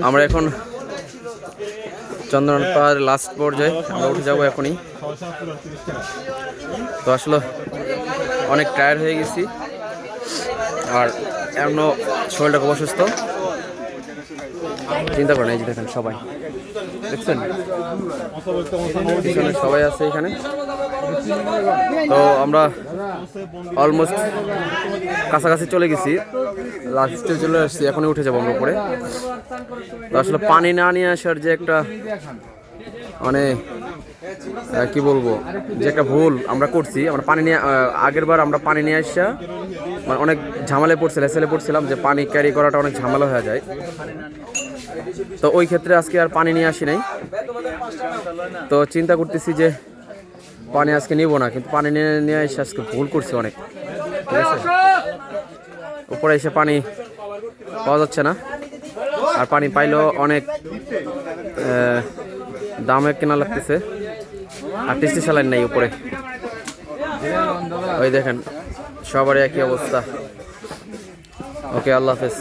আমরা এখন চন্দ্রনাথ পাহাড় লাস্ট পর্যায়ে আমরা উঠে যাবো এখনই। তো আসলে অনেক টায়ার্ড হয়ে গেছি আর এমনও শরীরটা খুব অসুস্থ। চিন্তা করেন, এই যে দেখেন সবাই দেখছেন, সবাই আছে এখানে। তো আমরা অলমোস্ট কাছাকাছি চলে গেছি, লাস্টে চলে আসছি, এখনই উঠে যাবো আমরা উপরে। তো আসলে পানি না নিয়ে আসার যে একটা মানে কি বলবো, যে একটা ভুল আমরা করছি, আমরা পানি নিয়ে আগের বার আমরা পানি নিয়ে আসা মানে অনেক ঝামেলায় পড়ছিলাম যে পানি ক্যারি করাটা অনেক ঝামেলা হয়ে যায়। তো ওই ক্ষেত্রে আজকে আর পানি নিয়ে আসি নাই। তো চিন্তা করতেছি যে পানি আজকে নিব না, কিন্তু পানি নিয়ে এসে আজকে ভুল করছি অনেক, ঠিক আছে। উপরে এসে পানি পাওয়া যাচ্ছে না, আর পানি পাইলেও অনেক দামে কেনা লাগতেছে, আর টেস্টি স্যালাইন নেই উপরে। ওই দেখেন সবারই একই অবস্থা। ওকে, আল্লাহ হাফেজ।